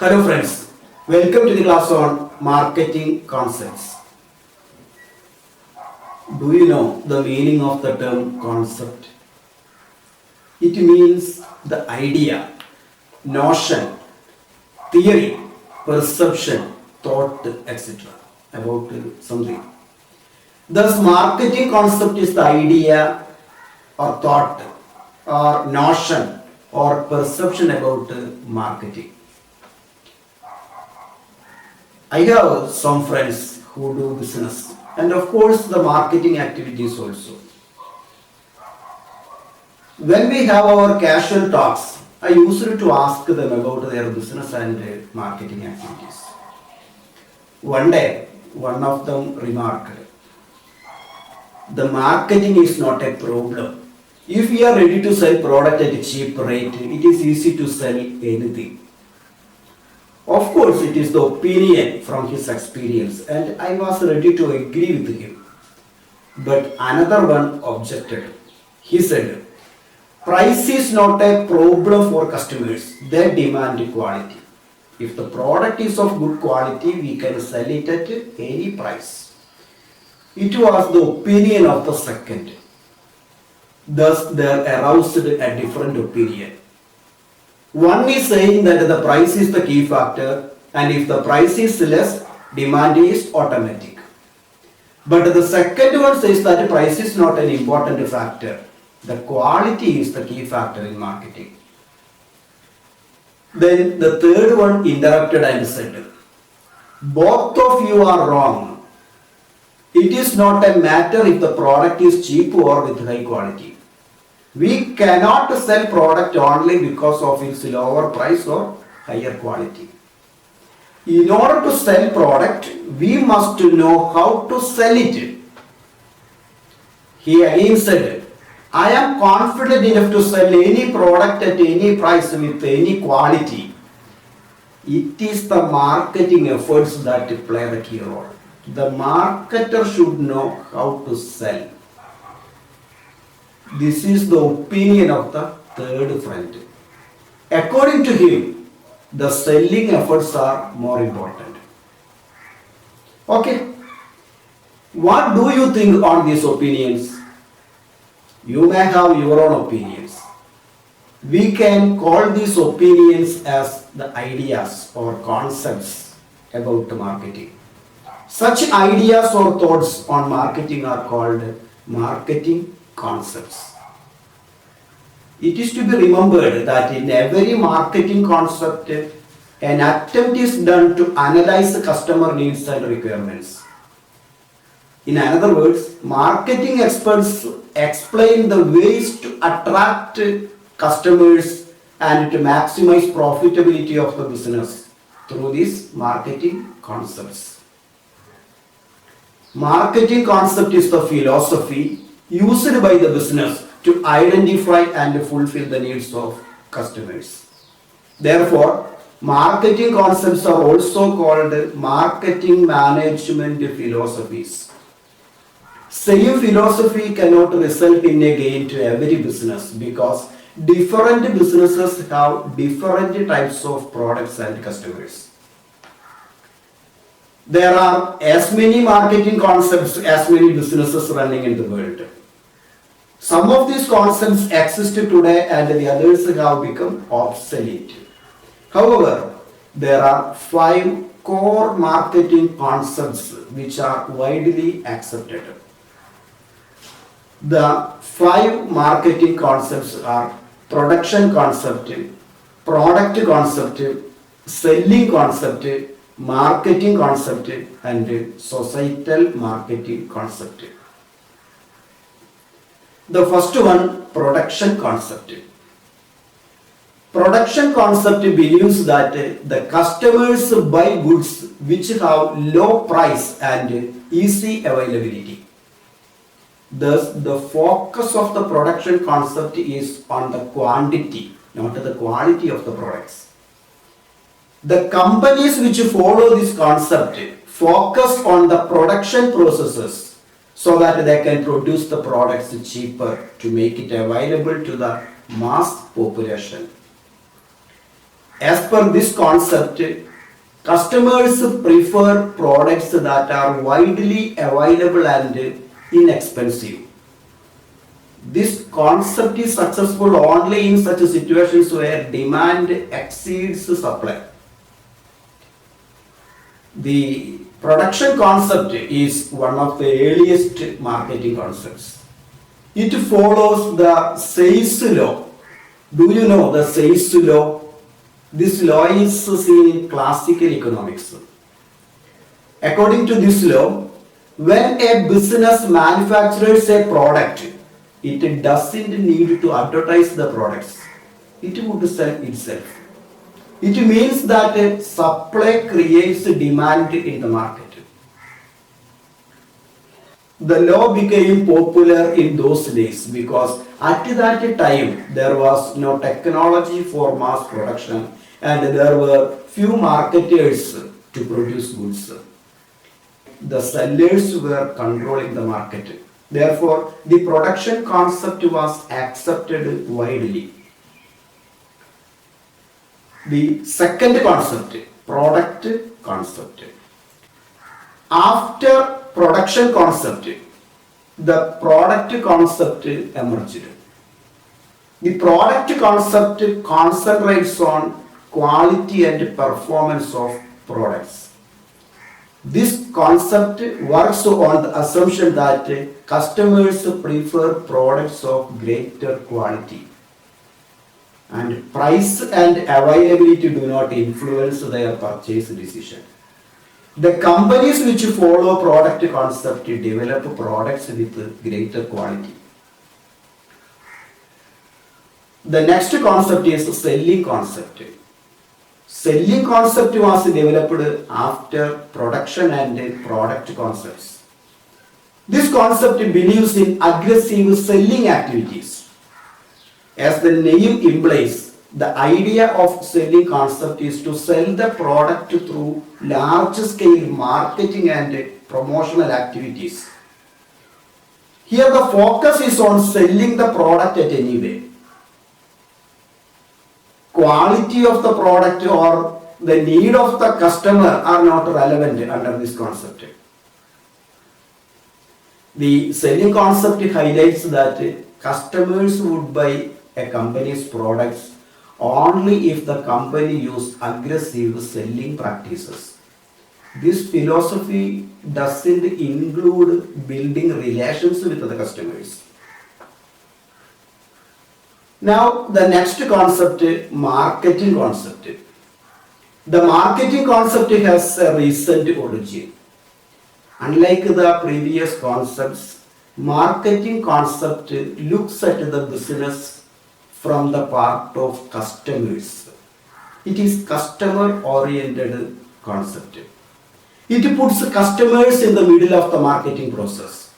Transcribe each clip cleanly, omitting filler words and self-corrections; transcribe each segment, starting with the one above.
Hello friends, welcome to the class on marketing concepts. Do you know the meaning of the term concept? It means the idea, notion, theory, perception, thought, etc. about something. Thus, marketing concept is the idea or thought or notion or perception about marketing. I have some friends who do business and of course the marketing activities also. When we have our casual talks, I used to ask them about their business and marketing activities. One day, one of them remarked, the marketing is not a problem. If we are ready to sell product at a cheap rate, it is easy to sell anything. Of course, it is the opinion from his experience, and I was ready to agree with him. But another one objected. He said, price is not a problem for customers, they demand quality. If the product is of good quality, we can sell it at any price. It was the opinion of the second. Thus, there aroused a different opinion. One is saying that the price is the key factor, and if the price is less, demand is automatic. But the second one says that price is not an important factor. The quality is the key factor in marketing. Then the third one interrupted and said, both of you are wrong. It is not a matter if the product is cheap or with high quality. We cannot sell product only because of its lower price or higher quality. In order to sell product, we must know how to sell it. He again said, I am confident enough to sell any product at any price with any quality. It is the marketing efforts that play the key role. The marketer should know how to sell. This is the opinion of the third friend. According to him, the selling efforts are more important. Okay, what do you think on these opinions? You may have your own opinions. We can call these opinions as the ideas or concepts about marketing. Such ideas or thoughts on marketing are called marketing concepts. It is to be remembered that in every marketing concept, an attempt is done to analyze the customer needs and requirements. In other words, marketing experts explain the ways to attract customers and to maximize profitability of the business through these marketing concepts. Marketing concept is the philosophy used by the business to identify and fulfill the needs of customers. Therefore, marketing concepts are also called marketing management philosophies. Same philosophy cannot result in a gain to every business because different businesses have different types of products and customers. There are as many marketing concepts as many businesses running in the world. Some of these concepts exist today and the others have become obsolete. However, there are 5 core marketing concepts which are widely accepted. The 5 marketing concepts are production concept, product concept, selling concept, marketing concept, and societal marketing concept. The first one, production concept. Production concept believes that the customers buy goods which have low price and easy availability. Thus, the focus of the production concept is on the quantity, not the quality of the products. The companies which follow this concept focus on the production processes so that they can produce the products cheaper to make it available to the mass population. As per this concept, customers prefer products that are widely available and inexpensive. This concept is successful only in such situations where demand exceeds supply. The production concept is one of the earliest marketing concepts. It follows the sales law. Do you know the sales law? This law is seen in classical economics. According to this law, when a business manufactures a product, it doesn't need to advertise the products. It would sell itself. It means that supply creates demand in the market. The law became popular in those days because at that time there was no technology for mass production and there were few marketers to produce goods. The sellers were controlling the market. Therefore, the production concept was accepted widely. The second concept, product concept. After production concept, the product concept emerged. The product concept concentrates on quality and performance of products. This concept works on the assumption that customers prefer products of greater quality and price and availability do not influence their purchase decision. The companies which follow product concept develop products with greater quality. The next concept is selling concept. Selling concept was developed after production and product concepts. This concept believes in aggressive selling activities. As the name implies, the idea of selling concept is to sell the product through large scale marketing and promotional activities. Here the focus is on selling the product at any way. Quality of the product or the need of the customer are not relevant under this concept. The selling concept highlights that customers would buy a company's products only if the company uses aggressive selling practices. This philosophy doesn't include building relations with the customers. Now the next concept, marketing concept. The marketing concept has a recent origin. Unlike the previous concepts, marketing concept looks at the business from the part of customers. It is customer-oriented concept. It puts customers in the middle of the marketing process.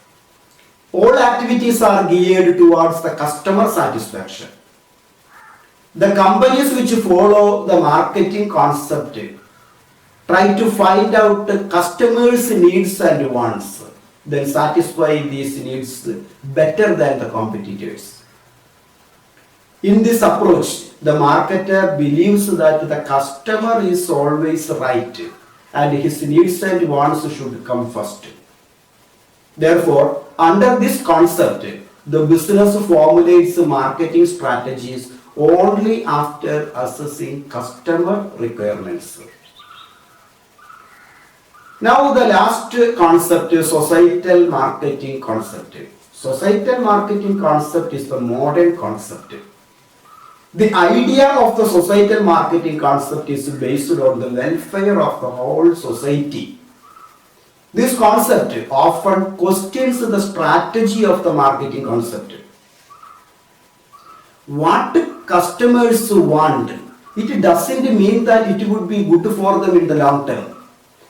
All activities are geared towards the customer satisfaction. The companies which follow the marketing concept try to find out the customers' needs and wants, then satisfy these needs better than the competitors. In this approach, the marketer believes that the customer is always right and his needs and wants should come first. Therefore, under this concept, the business formulates marketing strategies only after assessing customer requirements. Now the last concept is societal marketing concept. Societal marketing concept is the modern concept. The idea of the societal marketing concept is based on the welfare of the whole society. This concept often questions the strategy of the marketing concept. What customers want, it doesn't mean that it would be good for them in the long term.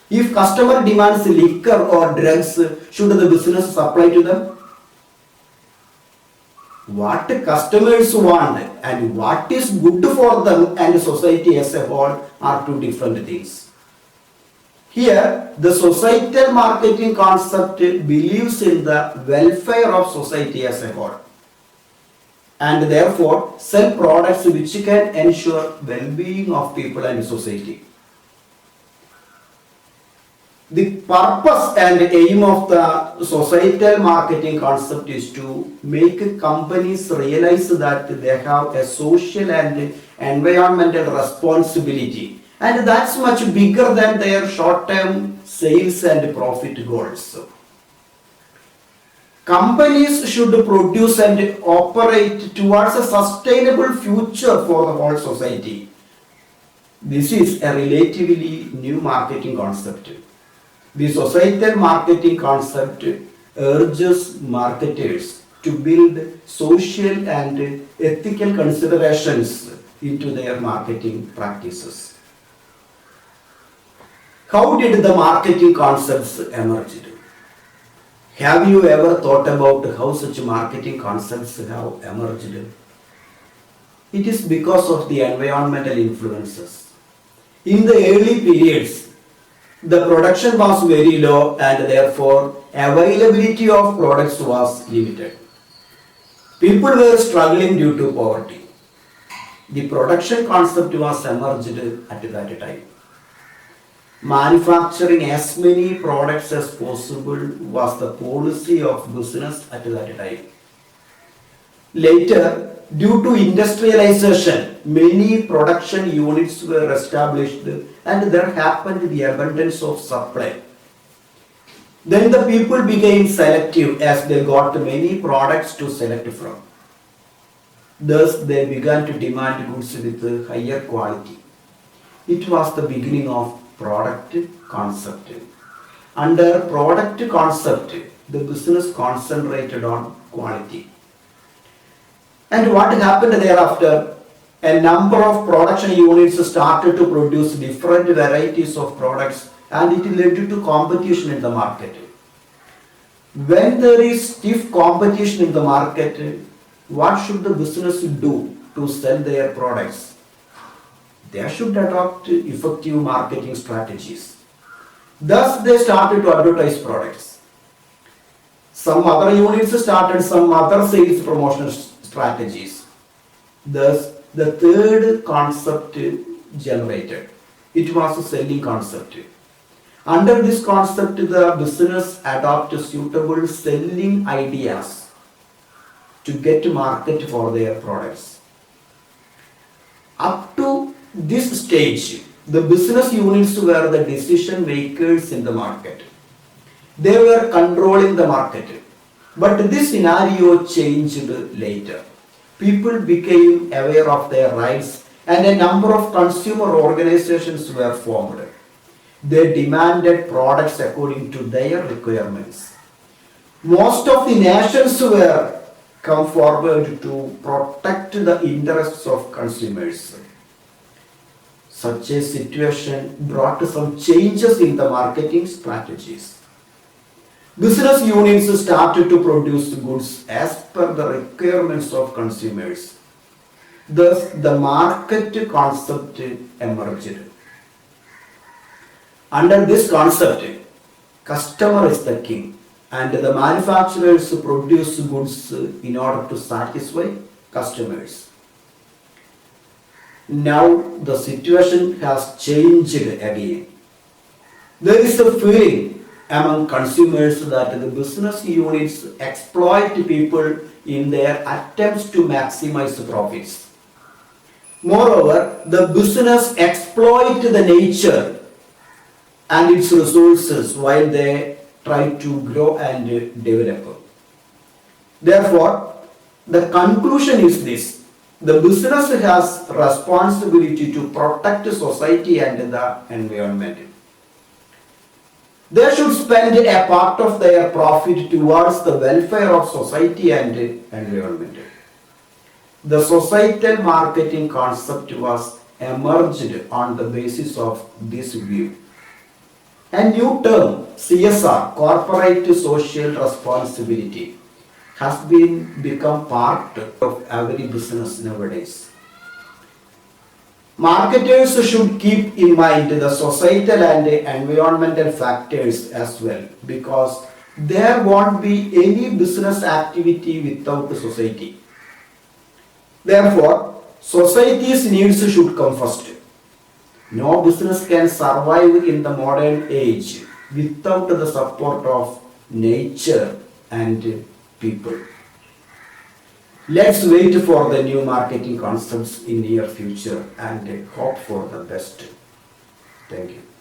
If customer demands liquor or drugs, should the business supply to them? What customers want and what is good for them and society as a whole are two different things. Here, the societal marketing concept believes in the welfare of society as a whole. and therefore sell products which can ensure well-being of people and society. The purpose and aim of the societal marketing concept is to make companies realize that they have a social and environmental responsibility, and that's much bigger than their short-term sales and profit goals. Companies should produce and operate towards a sustainable future for the whole society. This is a relatively new marketing concept. The societal marketing concept urges marketers to build social and ethical considerations into their marketing practices. How did the marketing concepts emerge? Have you ever thought about how such marketing concepts have emerged? It is because of the environmental influences. In the early periods, the production was very low and therefore availability of products was limited. People were struggling due to poverty. The production concept was emerged at that time. Manufacturing as many products as possible was the policy of business at that time. Later, due to industrialization, many production units were established and there happened the abundance of supply. Then the people became selective as they got many products to select from. Thus, they began to demand goods with higher quality. It was the beginning of product concept. Under product concept, the business concentrated on quality. And what happened thereafter? A number of production units started to produce different varieties of products and it led to competition in the market. When there is stiff competition in the market, what should the business do to sell their products? They should adopt effective marketing strategies. Thus, they started to advertise products. Some other units started some other sales promotion strategies. Thus, the third concept generated. It was a selling concept. Under this concept, the business adopted suitable selling ideas to get market for their products. Up to this stage, the business units were the decision makers in the market. They were controlling the market. But this scenario changed later. People became aware of their rights and a number of consumer organizations were formed. They demanded products according to their requirements. Most of the nations were come forward to protect the interests of consumers. Such a situation brought some changes in the marketing strategies. Business units started to produce goods as per the requirements of consumers. Thus, the market concept emerged. Under this concept, customer is the king and the manufacturers produce goods in order to satisfy customers. Now the situation has changed again. There is a feeling among consumers that the business units exploit people in their attempts to maximize profits. Moreover, the business exploit the nature and its resources while they try to grow and develop. Therefore, the conclusion is this: the business has responsibility to protect society and the environment. They should spend a part of their profit towards the welfare of society and environment. The societal marketing concept was emerged on the basis of this view. A new term, CSR, Corporate Social Responsibility, has become part of every business nowadays. Marketers should keep in mind the societal and environmental factors as well, because there won't be any business activity without the society. Therefore, society's needs should come first. No business can survive in the modern age without the support of nature and people. Let's wait for the new marketing concepts in near future and hope for the best. Thank you.